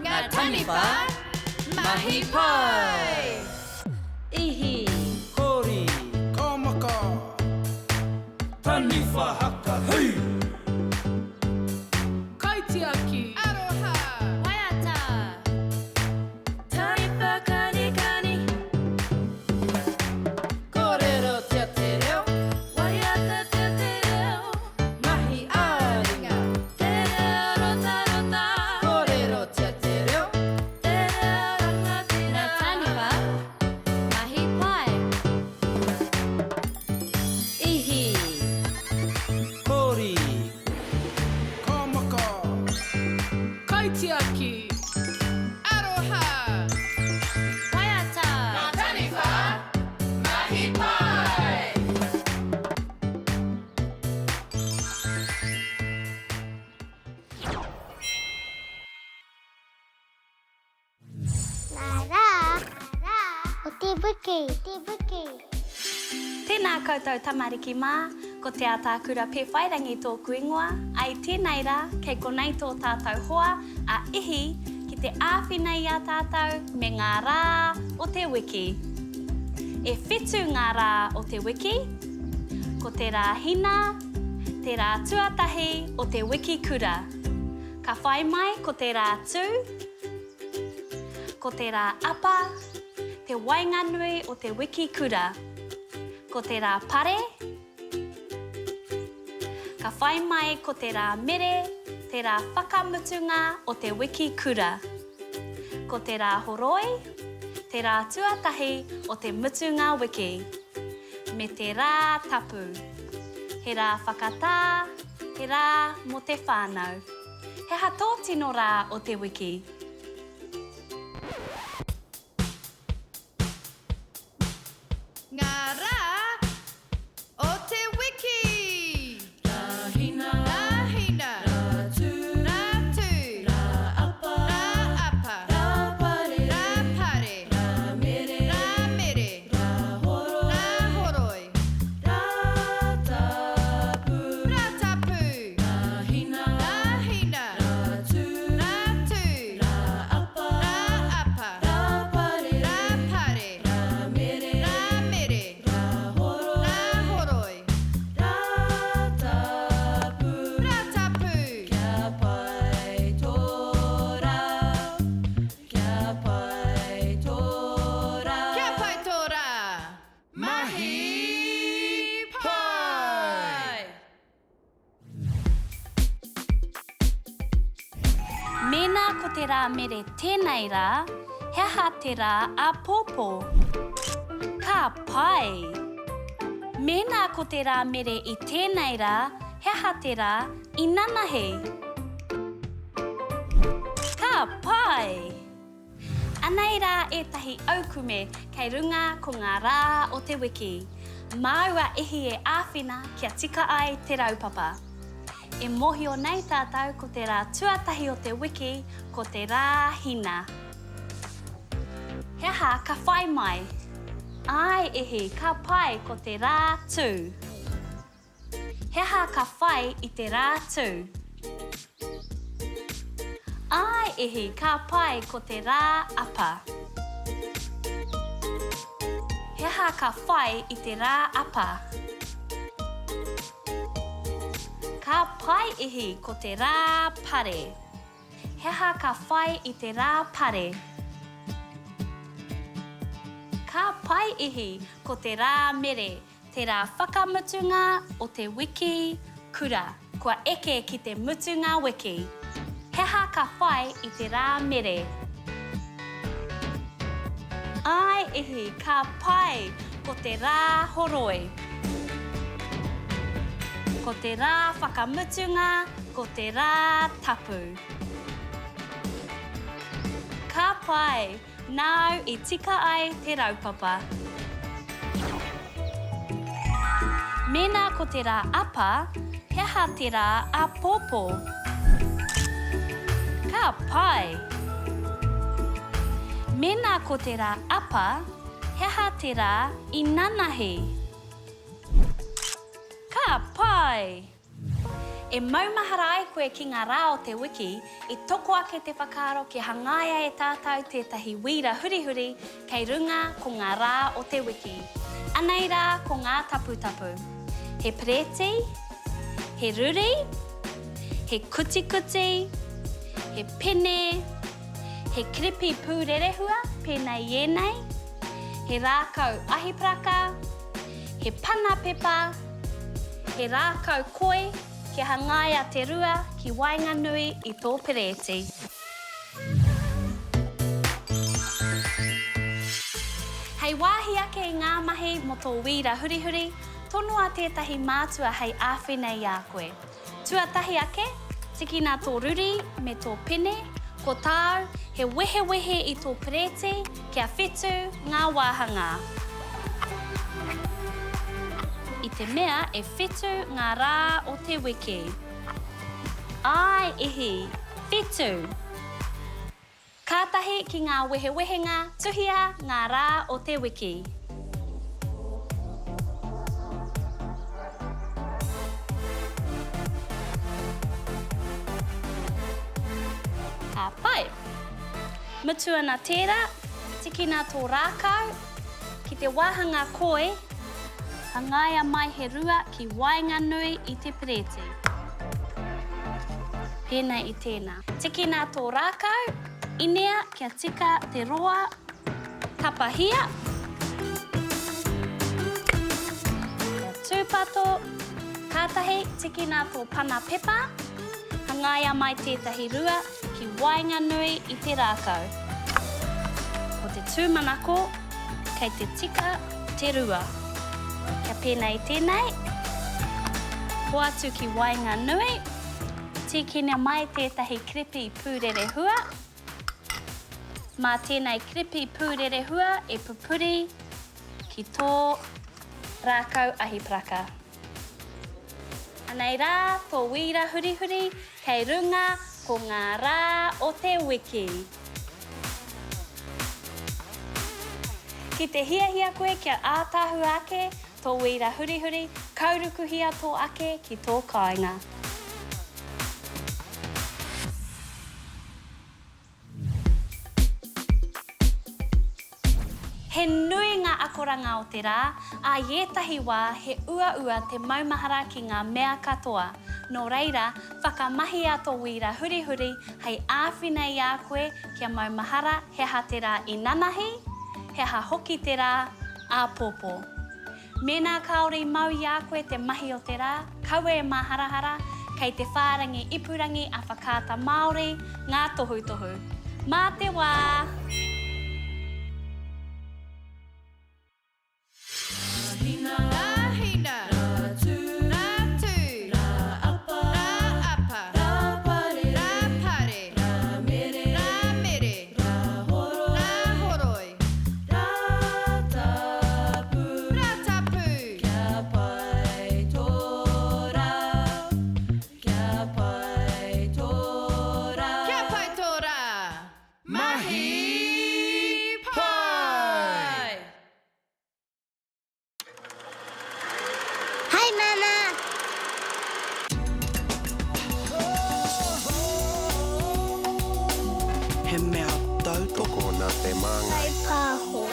ngā Taniwha, Mahi Pai, Ihi, Hori, Komaka, Taniwha haka, hei! Kaitiaki, Aroha, Waiata, Taniwha kani kani, Korero te te reo, Waiata te te reo, Mahi aringa, te reo rota rota, Korero te te reo, te reo ranga te reo, ngā Taniwha, Mahi Pai, Ihi, Hori, Komaka, Kaitiaki, Aroha, Waiata, ngā Taniwha, Mahi Pai. O te wiki. Tēnā koutou tamariki mā, ko te Ataakura Pewhairangi tōku ingoa, ai tēnei rā, kei konei tō tātou hoa, a ihi ki te āwhina i a tātou me ngā rā o te wiki. E whetū ngā rā o te wiki, ko te rā hina, te rā tuatahi o te wiki kura. Ka whai mai ko te rā tū, ko te rā apa, te wainganui o te wiki kura. Ko te rā pare, ka whai mai ko te rā mere, te rā whakamutunga o te wiki kura. Ko te rā horoi, te rā tuatahi o te mutunga wiki. Me te rā tapu, he rā whakatā, he rā mo te whānau. He hato tino rā o te wiki. Ngā rā o te wiki. Rā hina, rā tū, rā apa, rā pare, rā mere, rā horoi, rā tapu, rā hina, rā tū, rā apa, rā pare, rā mere, rā horoi, rā tapu, kia pai tōra, Mahi Pai. Mēnā ko te rā mere tēnei rā, he aha te rā apōpō. Ka pai. Mēnā ko te rā mere i tēnei rā, he aha te rā inanahi. Ka pai. Anei rā ētahi aukume kei runga ko ngā rā o te wiki. Māua ihi e āwhina kia tika ai te raupapa. E mohio nei tātou ko te rā tuatahi o te wiki, ko te rā hina. He aha ka whai mai. Ai ihi ka pai ko te rā tū. He aha ka whai i te rā tū. Ai ihi ka pai ko te rā apa. He aha ka whai i te rā apa. Ka pai ihi ko te rā pare. He aha ka whai i te rā pare. Ka pai ihi ko te rā mere, te rā whakamutunga o te wiki kura. Kua eke ki te mutunga wiki. He aha ka whai i te rā mere. Ai ihi ka pai ko te rā horoi. Ko te rā whakamutunga, ko te rā tapu. Ka pai, nau i tika ai te raupapa. Mēnā ko te rā apa, he aha te rā apōpō. Ka pai. Mēnā ko te rā apa, he aha te rā inanahi. Ka pai. E maumahara ai koe ki ngā rā o te wiki, I toko ake te whakaaro ki hangaia e tātou tētahi wiira hurihuri kei runga ko ngā rā o te wiki. Anei rā ko ngā taputapu. He preti, he ruri, he kuti, he pene, he kripi pūrerehua, pēnei ienei, he rākau ahipraka, he pana pepa, he rākau koe, ki hangaia te rua ki Wainganui I tō pereti. Hei wāhi ake I ngā mahi mo tō wiira hurihuri, tonu a tētahi mātua hei āwhenei a koe. Tuatahi ake, tiki nā tō ruri me tō pene, ko tāu he wehe I tō pereti kia whetū ngā wāhanga. I te mea e whetū ngā rā o te wiki. Ai ihi, whetū. Kātahi ki ngā wehewehenga tuhia ngā rā o te wiki. Ka pai. Mutua nā tērā, tiki nā tō rākau, ki te wāhanga koe, hangaia mai he rua ki Wainganui I te pereti. Pēnei I tēnā. Tiki nā tō rākau, inea kia tika te roa, tapahia. Kia tūpato, kātahi tiki nā tō pana pepa, hangaia mai tētahi rua ki Wainganui I te rākau. Ko te tūmanako, kei te tika te rua. Kia pēnei tēnei, ko atu ki Wainganui, tikina mai tētahi kripi pūrerehua. Mā tēnei kripi pūrerehua e pupuri ki tō rākau ahipraka. Anei rā, tō wiira hurihuri kei runga ko ngā rā o te wiki. Ki te hiahia koe kia ātahu ake, tō wiira hurihuri, kaurukuhia tō ake ki tō kāinga. He nui ngā akoranga o te rā, a ietahi wā he ua te maumahara ki ngā mea katoa. Nō reira, whakamahi a tō wiira hurihuri hei āwhinei a koe kia maumahara he ha te rā I nanahi, he ha hoki te rā a pōpō. Mēnā kaori mau I a koe te mahi o te rā, kaue e maharahara, kei te whārangi ipurangi a whakāta Māori, ngā tohu. Mā te wā! Mahi Pai! Hi, Mama. He mea tau toko nā te māngai. Pāho.